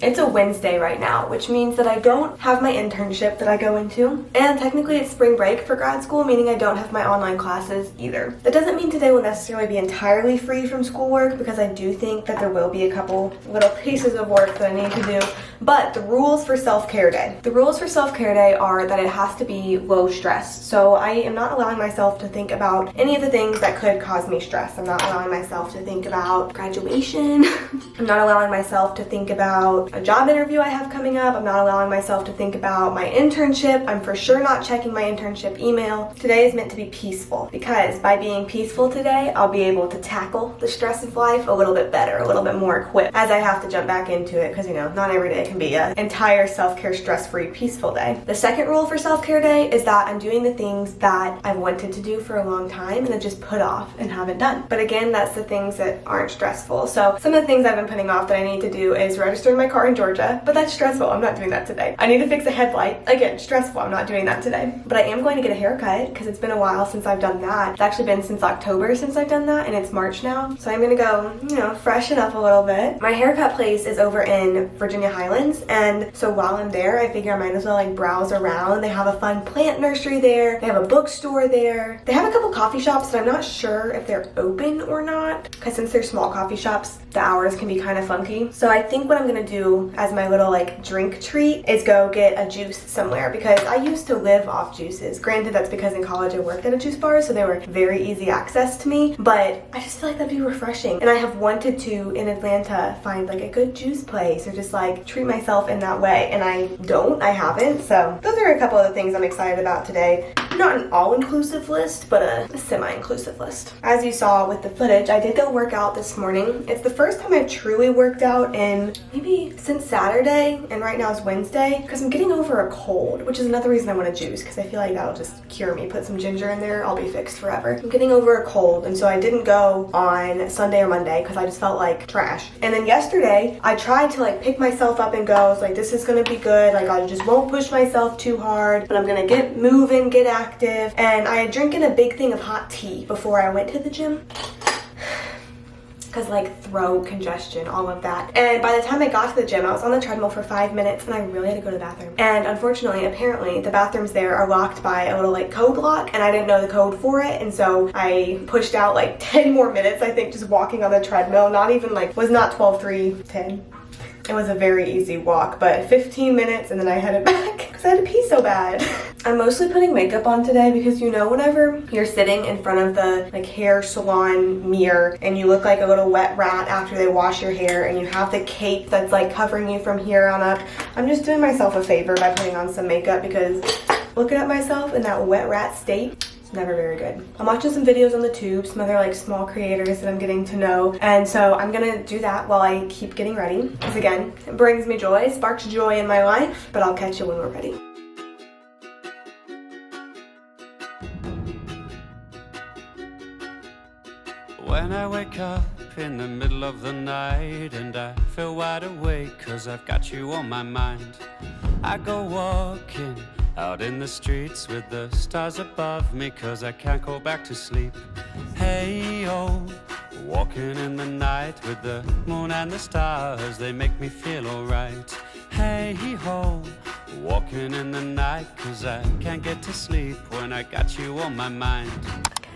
It's a Wednesday right now, which means that I don't have my internship that I go into, and technically it's spring break for grad school, meaning I don't have my online classes either. That doesn't mean today will necessarily be entirely free from schoolwork, because I do think that there will be a couple little pieces of work that I need to do. But the rules for self-care day. The rules for self-care day are that it has to be low stress. So I am not allowing myself to think about any of the things that could cause me stress. I'm not allowing myself to think about graduation. I'm not allowing myself to think about a job interview I have coming up. I'm not allowing myself to think about my internship. I'm for sure not checking my internship email. Today is meant to be peaceful, because by being peaceful today, I'll be able to tackle the stress of life a little bit better, a little bit more equipped, as I have to jump back into it, because you know, not every day can be an entire self-care stress-free peaceful day. The second rule for self-care day is that I'm doing the things that I've wanted to do for a long time and I just put off and haven't done. But again, that's the things that aren't stressful. So some of the things I've been putting off that I need to do is registering my car in Georgia, but that's stressful. I'm not doing that today. I need to fix a headlight. Again, stressful. I'm not doing that today. But I am going to get a haircut, because it's been a while since I've done that. It's actually been since October since I've done that, and it's March now. So I'm gonna go, you know, freshen up a little bit. My haircut place is over in Virginia Highlands, and so while I'm there, I figure I might as well like browse around. They have a fun plant nursery there. They have a bookstore there. They have a couple coffee shops that I'm not sure if they're open or not, because since they're small coffee shops, the hours can be kind of funky. So I think what I'm gonna do as my little like drink treat is go get a juice somewhere, because I used to live off juices. Granted, that's because in college I worked at a juice bar, so they were very easy access to me, but I just feel like that'd be refreshing. And I have wanted to, in Atlanta, find like a good juice place or just like treat myself in that way, and I haven't. So those are a couple of the things I'm excited about today. Not an all-inclusive list, but a semi-inclusive list. As you saw with the footage, I did go work out this morning. It's the first time I've truly worked out in maybe since Saturday, and right now is Wednesday, because I'm getting over a cold, which is another reason I want to juice, because I feel like that'll just cure me. Put some ginger in there, I'll be fixed forever. I'm getting over a cold, and so I didn't go on Sunday or Monday because I just felt like trash. And then yesterday, I tried to like pick myself up and go. I was like, this is gonna be good. Like, I just won't push myself too hard, but I'm gonna get moving, get active. And I had drinking a big thing of hot tea before I went to the gym, because like throat congestion, all of that. And by the time I got to the gym, I was on the treadmill for 5 minutes and I really had to go to the bathroom. And unfortunately, apparently the bathrooms there are locked by a little like code lock, and I didn't know the code for it. And so I pushed out like 10 more minutes, I think, just walking on the treadmill. Not even like, was not 12, 3, 10. It was a very easy walk, but 15 minutes and then I headed back because I had to pee so bad. I'm mostly putting makeup on today because, you know, whenever you're sitting in front of the like hair salon mirror and you look like a little wet rat after they wash your hair, and you have the cape that's like covering you from here on up, I'm just doing myself a favor by putting on some makeup, because looking at myself in that wet rat state, never very good. I'm watching some videos on the tube, some other like small creators that I'm getting to know, and so I'm gonna do that while I keep getting ready, because again, it brings me joy, sparks joy in my life. But I'll catch you when we're ready. When I wake up in the middle of the night and I feel wide awake 'cause I've got you on my mind, I go walking out in the streets with the stars above me 'cause I can't go back to sleep. Hey, oh, walking in the night with the moon and the stars, they make me feel alright. Hey, ho, walking in the night 'cause I can't get to sleep when I got you on my mind.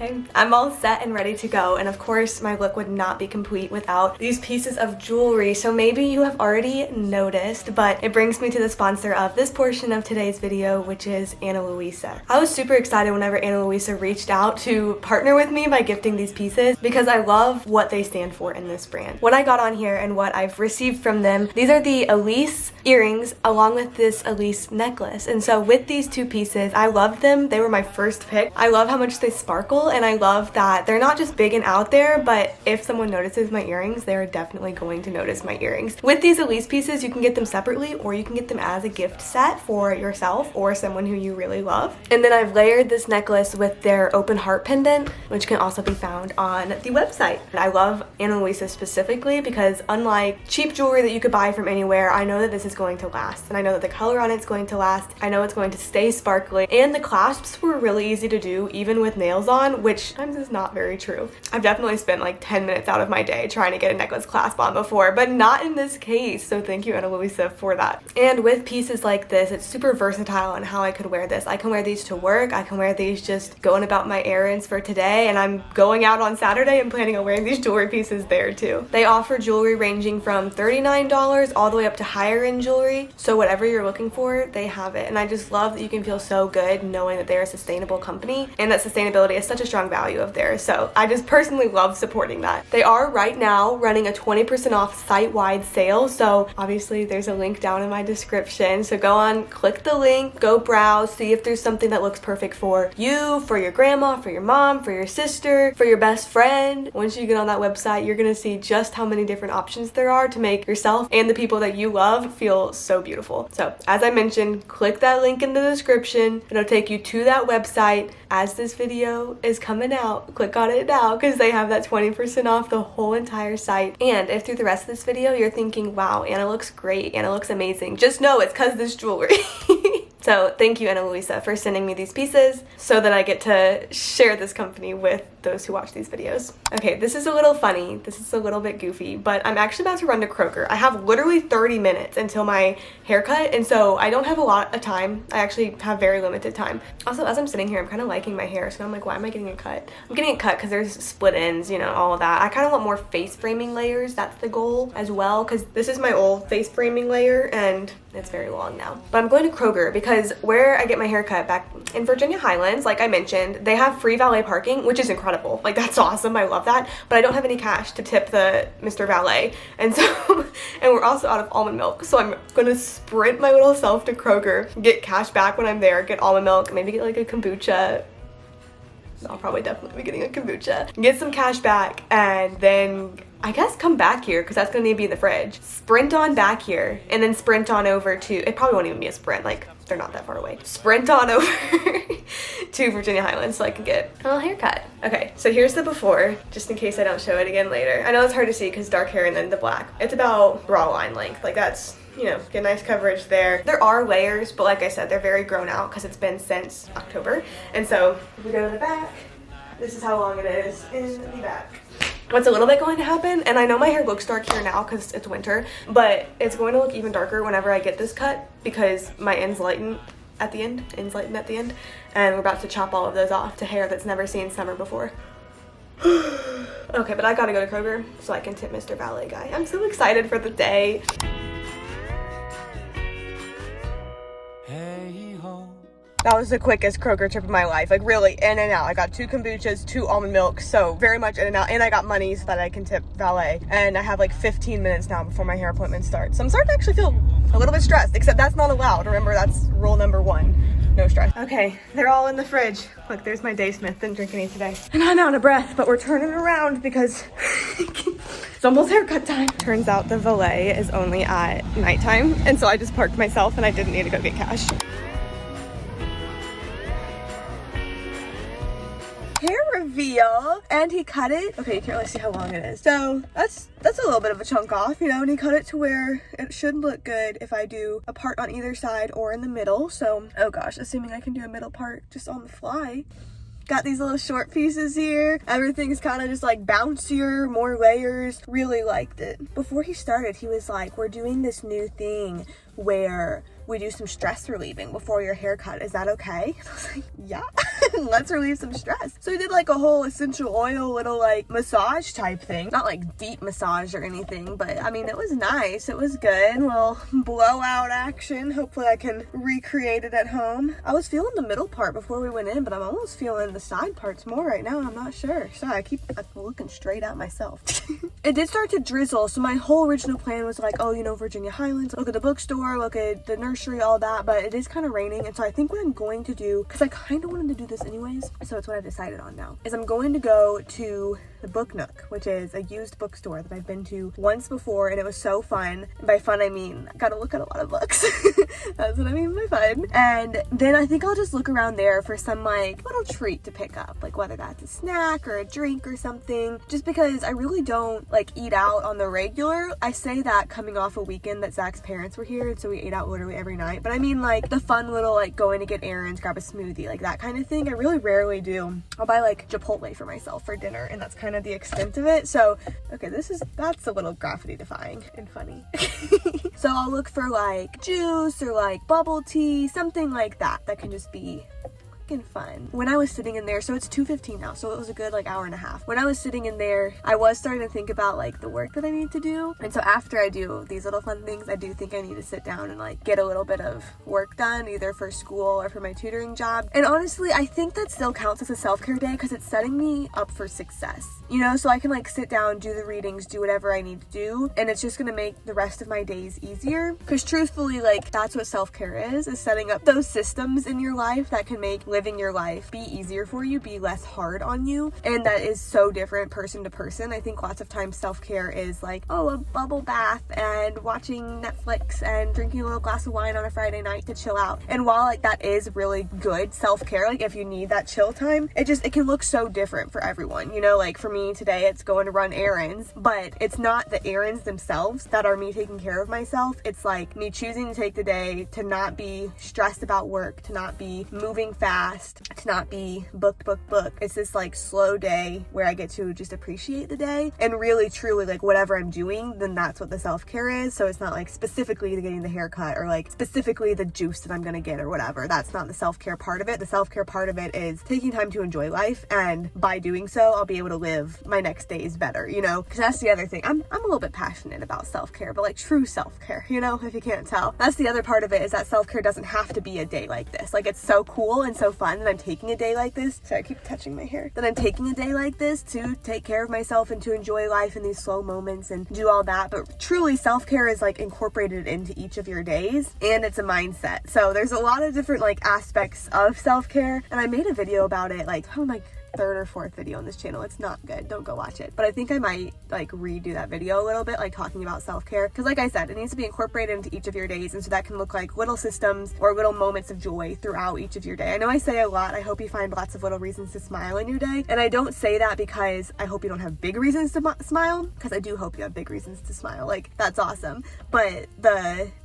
Okay, I'm all set and ready to go, and of course my look would not be complete without these pieces of jewelry. So maybe you have already noticed, but it brings me to the sponsor of this portion of today's video, which is Ana Luisa. I was super excited whenever Ana Luisa reached out to partner with me by gifting these pieces, because I love what they stand for in this brand. What I got on here and what I've received from them, these are the Ellis earrings along with this Ellis necklace. And so with these two pieces, I loved them. They were my first pick. I love how much they sparkle, and I love that they're not just big and out there, but if someone notices my earrings, they're definitely going to notice my earrings. With these Ellis pieces, you can get them separately, or you can get them as a gift set for yourself or someone who you really love. And then I've layered this necklace with their open heart pendant, which can also be found on the website. And I love Ana Luisa specifically because, unlike cheap jewelry that you could buy from anywhere, I know that this is going to last, and I know that the color on it's going to last. I know it's going to stay sparkly, and the clasps were really easy to do even with nails on. on, which sometimes is not very true. I've definitely spent like 10 minutes out of my day trying to get a necklace clasp on before, but not in this case. So thank you, Ana Luisa, for that. And with pieces like this, it's super versatile on how I could wear this. I can wear these to work. I can wear these just going about my errands for today, and I'm going out on Saturday and planning on wearing these jewelry pieces there too. They offer jewelry ranging from $39 all the way up to higher end jewelry. So whatever you're looking for, they have it. And I just love that you can feel so good knowing that they're a sustainable company and that sustainability is such a strong value of theirs. So I just personally love supporting that. They are right now running a 20% off site-wide sale. So obviously there's a link down in my description. So go on, click the link, go browse, see if there's something that looks perfect for you, for your grandma, for your mom, for your sister, for your best friend. Once you get on that website, you're gonna see just how many different options there are to make yourself and the people that you love feel so beautiful. So as I mentioned, click that link in the description. It'll take you to that website. As this video is coming out, click on it now because they have that 20% off the whole entire site. And if through the rest of this video you're thinking, wow, Ana looks great, Ana looks amazing, just know it's because this jewelry. So thank you, Ana Luisa, for sending me these pieces so that I get to share this company with those who watch these videos. Okay, this is a little funny. This is a little bit goofy, but I'm actually about to run to Kroger. I have literally 30 minutes until my haircut, and so I don't have a lot of time. I actually have very limited time. Also, as I'm sitting here, I'm kind of liking my hair, so I'm like, why am I getting a cut? I'm getting a cut because there's split ends, you know, all of that. I kind of want more face framing layers. That's the goal as well, because this is my old face framing layer, and it's very long now. But I'm going to Kroger because where I get my hair cut back in Virginia Highlands, like I mentioned, they have free valet parking, which is incredible. Like, that's awesome. I love that. But I don't have any cash to tip the Mr. Valet. And so, and we're also out of almond milk. So I'm going to sprint my little self to Kroger, get cash back when I'm there, get almond milk, maybe get like a kombucha. I'll probably definitely be getting a kombucha. Get some cash back, and then I guess come back here because that's gonna need to be in the fridge. Sprint on back here, and then sprint on over to, it probably won't even be a sprint, like they're not that far away. Sprint on over to Virginia Highlands so I can get a little haircut. Okay, so here's the before, just in case I don't show it again later. I know it's hard to see because dark hair and then the black. It's about bra line length, like that's, you know, get nice coverage there. There are layers, but like I said, they're very grown out because it's been since October. And so if we go to the back, this is how long it is in the back. What's a little bit going to happen, and I know my hair looks dark here now because it's winter, but it's going to look even darker whenever I get this cut because my ends lighten at the end, and we're about to chop all of those off to hair that's never seen summer before. Okay, but I gotta go to Kroger so I can tip Mr. Valet guy. I'm so excited for the day. That was the quickest Kroger trip of my life, like really in and out. I got 2 kombuchas, 2 almond milks, so very much in and out, and I got money so that I can tip valet. And I have like 15 minutes now before my hair appointment starts. So I'm starting to actually feel a little bit stressed, except that's not allowed. Remember, that's rule number 1, no stress. Okay, they're all in the fridge. Look, there's my Day Smith, didn't drink any today. And I'm out of breath, but we're turning around because it's almost haircut time. Turns out the valet is only at nighttime, and so I just parked myself and I didn't need to go get cash. Hair reveal, and he cut it. Okay, you can't really see how long it is. So that's a little bit of a chunk off, you know, and he cut it to where it should look good if I do a part on either side or in the middle. So, oh gosh, assuming I can do a middle part just on the fly. Got these little short pieces here. Everything's kind of just like bouncier, more layers. Really liked it. Before he started, he was like, we're doing this new thing where we do some stress relieving before your haircut. Is that okay? And I was like, yeah, let's relieve some stress. So we did like a whole essential oil little like massage type thing. Not like deep massage or anything, but I mean, it was nice. It was good. A little blowout action. Hopefully I can recreate it at home. I was feeling the middle part before we went in, but I'm almost feeling the side parts more right now. I'm not sure. Sorry, I keep looking straight at myself. It did start to drizzle, so my whole original plan was like, oh, you know, Virginia Highlands, look at the bookstore, look at the nursery, all that, but it is kind of raining, and so I think what I'm going to do, because I kind of wanted to do this anyways, so it's what I've decided on now, is I'm going to go to the Book Nook, which is a used bookstore that I've been to once before, and it was so fun. And by fun, I mean, I got to look at a lot of books. That's what I mean by fun. And then I think I'll just look around there for some like little treat to pick up, like whether that's a snack or a drink or something, just because I really don't like eat out on the regular. I say that coming off a weekend that Zach's parents were here, and so we ate out literally every night, but I mean like the fun little like going to get errands, grab a smoothie, like that kind of thing. I I really rarely do. I'll buy like Chipotle for myself for dinner, and that's kind of the extent of it. So, okay, that's a little gravity defying and funny. So I'll look for like juice or like bubble tea, something like that can just be fun. When I was sitting in there, so it's 2:15 now, so it was a good like hour and a half. When I was sitting in there, I was starting to think about like the work that I need to do. And so after I do these little fun things, I do think I need to sit down and like get a little bit of work done, either for school or for my tutoring job. And honestly, I think that still counts as a self-care day because it's setting me up for success, you know, so I can like sit down, do the readings, do whatever I need to do, and it's just gonna make the rest of my days easier. Because truthfully, like, that's what self-care is setting up those systems in your life that can make living your life be easier for you, be less hard on you. And that is so different person to person. I think lots of times self-care is like, oh, a bubble bath and watching Netflix and drinking a little glass of wine on a Friday night to chill out. And while like that is really good self-care, like if you need that chill time, it can look so different for everyone, you know. Like for me today, it's going to run errands, but it's not the errands themselves that are me taking care of myself. It's like me choosing to take the day to not be stressed about work, to not be moving fast, to not be book. It's this like slow day where I get to just appreciate the day and really truly like whatever I'm doing, then that's what the self-care is. So it's not like specifically getting the haircut or like specifically the juice that I'm gonna get or whatever. That's not the self-care part of it. The self-care part of it is taking time to enjoy life, and by doing so I'll be able to live my next days better, you know. Because that's the other thing, I'm a little bit passionate about self-care, but like true self-care, you know, if you can't tell. That's the other part of it, is that self-care doesn't have to be a day like this. Like it's so cool and so fun that I'm taking a day like this. Sorry, I keep touching my hair. That I'm taking a day like this to take care of myself and to enjoy life in these slow moments and do all that. But truly, self-care is like incorporated into each of your days, and it's a mindset. So there's a lot of different like aspects of self-care, and I made a video about it, like, oh my, third or fourth video on this channel. It's not good, don't go watch it, but I think I might like redo that video a little bit, like talking about self-care, because like I said, it needs to be incorporated into each of your days, and so that can look like little systems or little moments of joy throughout each of your day. I know I say a lot, I hope you find lots of little reasons to smile in your day, and I don't say that because I hope you don't have big reasons to smile, because I do hope you have big reasons to smile, like that's awesome, but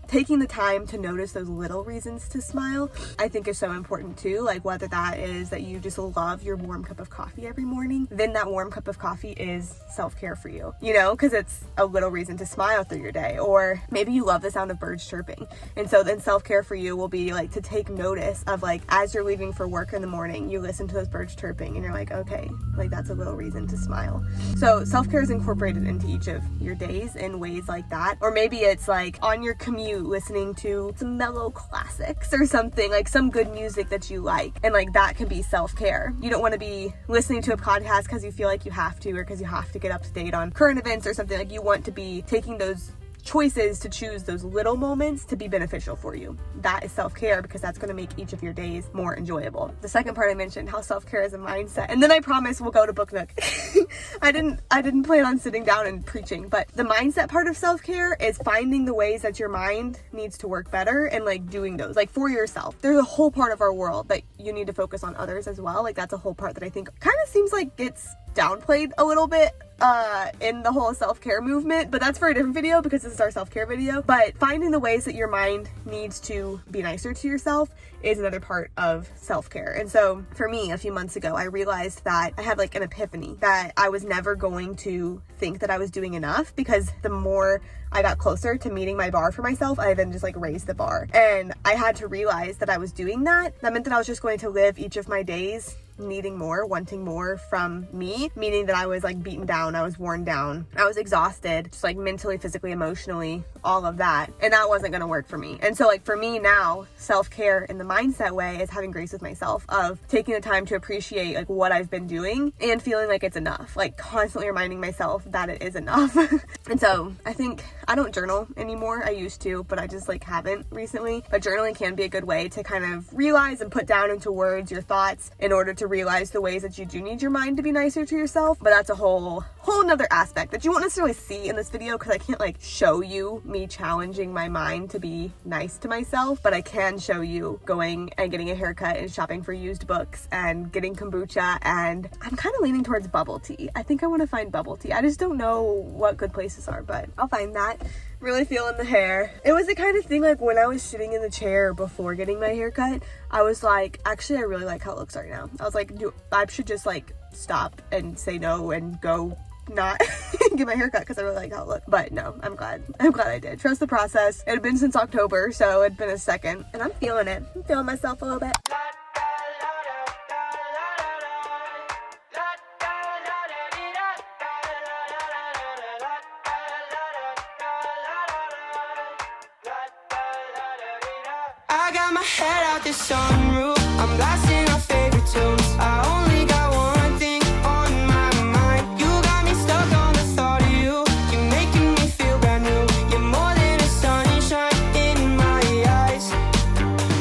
taking the time to notice those little reasons to smile, I think is so important too. Like whether that is that you just love your warm cup of coffee every morning, then that warm cup of coffee is self-care for you, you know, because it's a little reason to smile through your day. Or maybe you love the sound of birds chirping, and so then self-care for you will be like to take notice of like as you're leaving for work in the morning, you listen to those birds chirping and you're like, okay, like that's a little reason to smile. So self-care is incorporated into each of your days in ways like that. Or maybe it's like on your commute listening to some mellow classics or something, like some good music that you like, and like that can be self-care. You don't want to be listening to a podcast because you feel like you have to, or because you have to get up to date on current events or something. Like you want to be taking those choices to choose those little moments to be beneficial for you. That is self-care, because that's going to make each of your days more enjoyable. The second part I mentioned, how self-care is a mindset, and then I promise we'll go to Book Nook. I didn't plan on sitting down and preaching, but the mindset part of self-care is finding the ways that your mind needs to work better and like doing those like for yourself. There's a whole part of our world that you need to focus on others as well. Like that's a whole part that I think kind of seems like it's downplayed a little bit in the whole self-care movement, but that's for a different video because this is our self-care video. But finding the ways that your mind needs to be nicer to yourself is another part of self-care. And so for me, a few months ago, I realized that I had like an epiphany that I was never going to think that I was doing enough, because the more I got closer to meeting my bar for myself, I then just like raised the bar. And I had to realize that I was doing that. That meant that I was just going to live each of my days needing more, wanting more from me, meaning that I was like beaten down, I was worn down, I was exhausted, just like mentally, physically, emotionally, all of that. And that wasn't gonna work for me. And so like for me now, self-care in the mindset way is having grace with myself, of taking the time to appreciate like what I've been doing and feeling like it's enough, like constantly reminding myself that it is enough. And so I think I don't journal anymore. I used to, but I just like haven't recently. But journaling can be a good way to kind of realize and put down into words your thoughts in order to realize the ways that you do need your mind to be nicer to yourself. But that's a whole whole nother aspect that you won't necessarily see in this video because I can't like show you me challenging my mind to be nice to myself, but I can show you going and getting a haircut and shopping for used books and getting kombucha, and I'm kind of leaning towards bubble tea. I think I want to find bubble tea. I just don't know what good places are, but I'll find that. Really feeling the hair. It was the kind of thing like when I was sitting in the chair before getting my haircut, I was like, actually I really like how it looks right now. I was like, I should just like stop and say no and go not get my haircut because I really like how it looked. But no, I'm glad I did. Trust the process. It had been since October, so it'd been a second, and I'm feeling it. I'm feeling myself a little bit. I got my head out the sunroof, I'm blasting our favorite tunes. I only got one thing on my mind. You got me stuck on the thought of you. You're making me feel brand new. You're more than a sunshine in my eyes.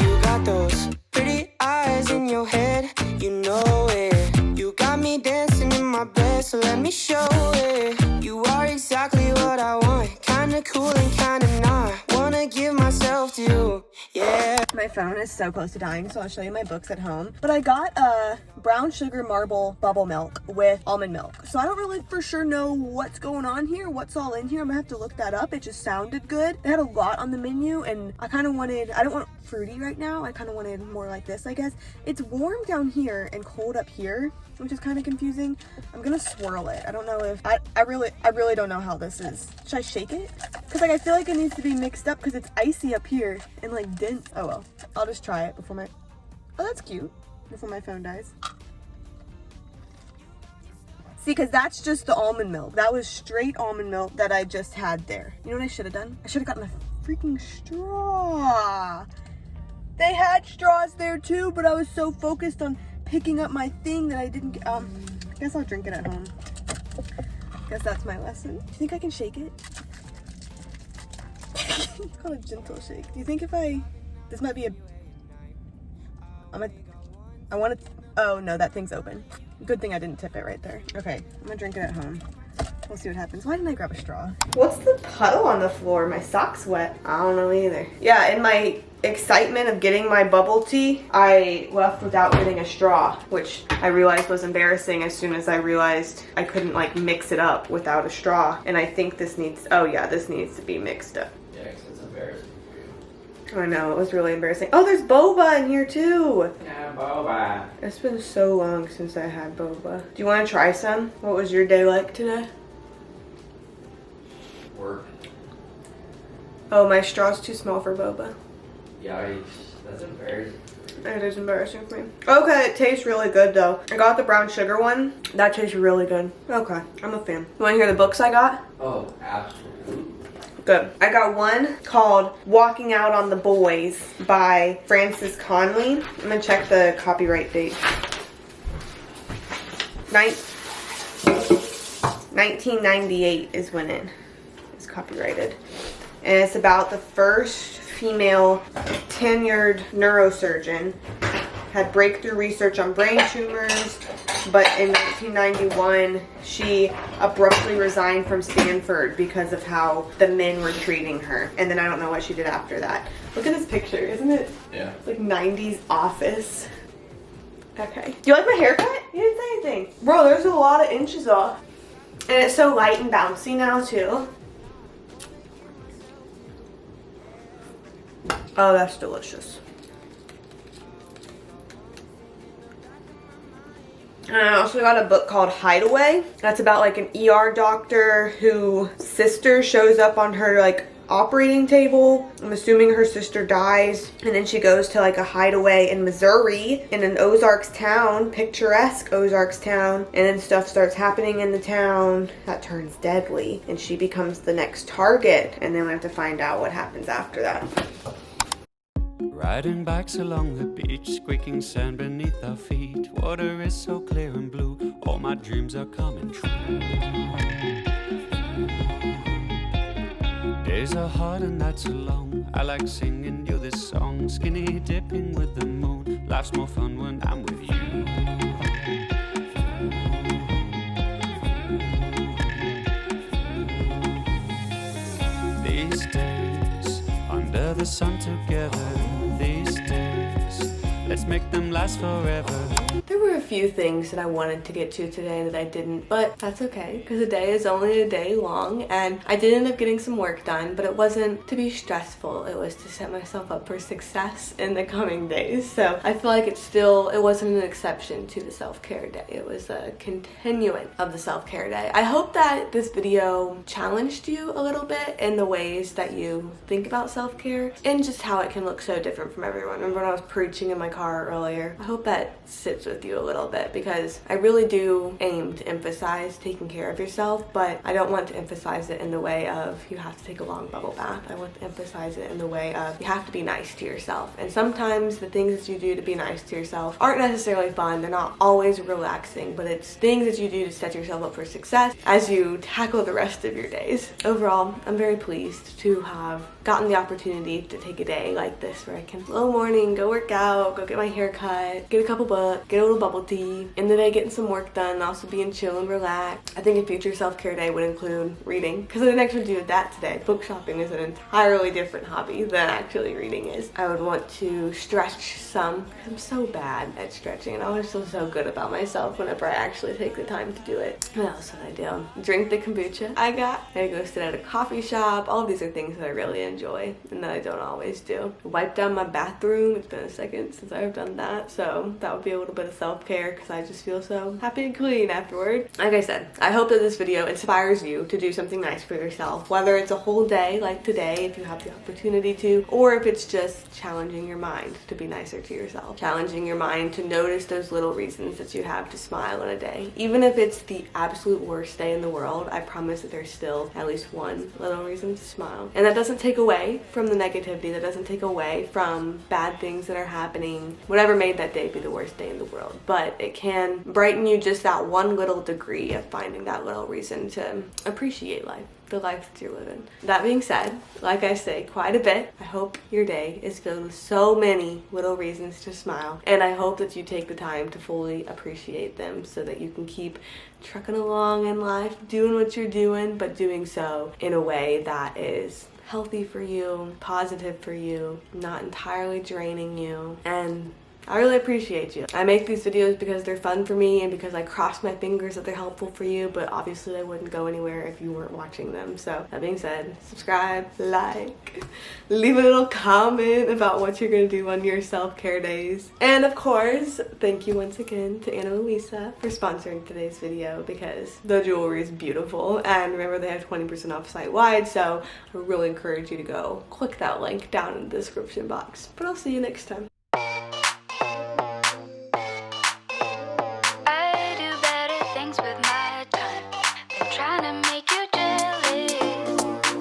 You got those pretty eyes in your head, you know it. You got me dancing in my bed, so let me show it. You are exactly what I want, kinda cool and kinda not. Wanna give myself to you, yeah. My phone is so close to dying, so I'll show you my books at home. But I got a brown sugar marble bubble milk with almond milk. So I don't really for sure know what's going on here, what's all in here. I'm gonna have to look that up. It just sounded good. They had a lot on the menu, and I kind of wanted, I don't want fruity right now. I kind of wanted more like this, I guess. It's warm down here and cold up here, which is kind of confusing. I'm gonna swirl it. I don't know if, I really don't know how this is. Should I shake it? Cause like I feel like it needs to be mixed up because it's icy up here and like dense. Oh well, I'll just try it before my, oh that's cute, before my phone dies. See, cause that's just the almond milk. That was straight almond milk that I just had there. You know what I should have done? I should have gotten a freaking straw. They had straws there too, but I was so focused on picking up my thing that I didn't get, I guess I'll drink it at home. Guess that's my lesson. Do you think I can shake it? It's called a gentle shake. Do you think if this might be I want to, oh no, that thing's open. Good thing I didn't tip it right there. Okay, I'm gonna drink it at home. We'll see what happens. Why didn't I grab a straw? What's the puddle on the floor? My sock's wet. I don't know either. Yeah, in my excitement of getting my bubble tea, I left without getting a straw, which I realized was embarrassing as soon as I realized I couldn't like mix it up without a straw. And I think this needs, oh yeah, this needs to be mixed up. Yeah, because it's embarrassing for you. I know, it was really embarrassing. Oh, there's boba in here too. Yeah, boba. It's been so long since I had boba. Do you want to try some? What was your day like today? Work. Oh, my straw's too small for boba. Yikes. That's embarrassing. It is embarrassing for me. Okay, it tastes really good though. I got the brown sugar one. That tastes really good. Okay, I'm a fan. You want to hear the books I got? Oh, absolutely. Good. I got one called Walking Out on the Boys by Frances Conley. I'm gonna check the copyright date. 1998 is when it is copyrighted. And it's about the first female tenured neurosurgeon. Had breakthrough research on brain tumors, but in 1991 she abruptly resigned from Stanford because of how the men were treating her. And then I don't know what she did after that. Look at this picture, isn't it? Yeah. Like 90s office. Okay. Do you like my haircut? You didn't say anything. Bro, there's a lot of inches off. And it's so light and bouncy now too. Oh, that's delicious. And I also got a book called Hideaway. That's about like an ER doctor whose sister shows up on her like operating table. I'm assuming her sister dies, and then she goes to like a hideaway in Missouri in an Ozarks town, picturesque Ozarks town, and then stuff starts happening in the town that turns deadly, and she becomes the next target, and then we have to find out what happens after that. Riding bikes along the beach, squeaking sand beneath our feet. Water is so clear and blue, all my dreams are coming true. Days are hard and nights are long. I like singing you this song. Skinny dipping with the moon. Life's more fun when I'm with you. these days, under the sun together these days. Let's make them last forever. There were a few things that I wanted to get to today that I didn't, but that's okay because a day is only a day long, and I did end up getting some work done, but it wasn't to be stressful. It was to set myself up for success in the coming days. So I feel like it wasn't an exception to the self-care day. It was a continuing of the self-care day. I hope that this video challenged you a little bit in the ways that you think about self-care and just how it can look so different from everyone. Remember when I was preaching in my car earlier? I hope that sits with you a little bit because I really do aim to emphasize taking care of yourself, but I don't want to emphasize it in the way of you have to take a long bubble bath. I want to emphasize it in the way of you have to be nice to yourself. And sometimes the things that you do to be nice to yourself aren't necessarily fun. They're not always relaxing, but it's things that you do to set yourself up for success as you tackle the rest of your days. Overall, I'm very pleased to have gotten the opportunity to take a day like this where I can slow morning, go work out, go get my hair cut, get a couple books, get a little bubble tea, in the day getting some work done, also being chill and relaxed. I think a future self-care day would include reading, because I didn't actually do that today. Book shopping is an entirely different hobby than actually reading is. I would want to stretch some, because I'm so bad at stretching and I always feel so good about myself whenever I actually take the time to do it. What else would I do? Drink the kombucha I got. I go sit at a coffee shop. All of these are things that I really enjoy and that I don't always do. Wipe down my bathroom. It's been a second since I've done that, so that would be a little bit of self-care because I just feel so happy and clean afterward. Like I said, I hope that this video inspires you to do something nice for yourself, whether it's a whole day like today if you have the opportunity to, or if it's just challenging your mind to be nicer to yourself, challenging your mind to notice those little reasons that you have to smile in a day. Even if it's the absolute worst day in the world, I promise that there's still at least one little reason to smile. And that doesn't take away from the negativity, that doesn't take away from bad things that are happening, whatever made that day be the worst day in the world, but it can brighten you just that one little degree of finding that little reason to appreciate life, the life that you're living. That being said, like I say quite a bit, I hope your day is filled with so many little reasons to smile, and I hope that you take the time to fully appreciate them so that you can keep trucking along in life, doing what you're doing, but doing so in a way that is healthy for you, positive for you, not entirely draining you, and I really appreciate you. I make these videos because they're fun for me and because I cross my fingers that they're helpful for you, but obviously they wouldn't go anywhere if you weren't watching them. So that being said, subscribe, like, leave a little comment about what you're gonna do on your self-care days. And of course, thank you once again to Annabea for sponsoring today's video because the jewelry is beautiful. And remember, they have 20% off site-wide, so I really encourage you to go click that link down in the description box. But I'll see you next time.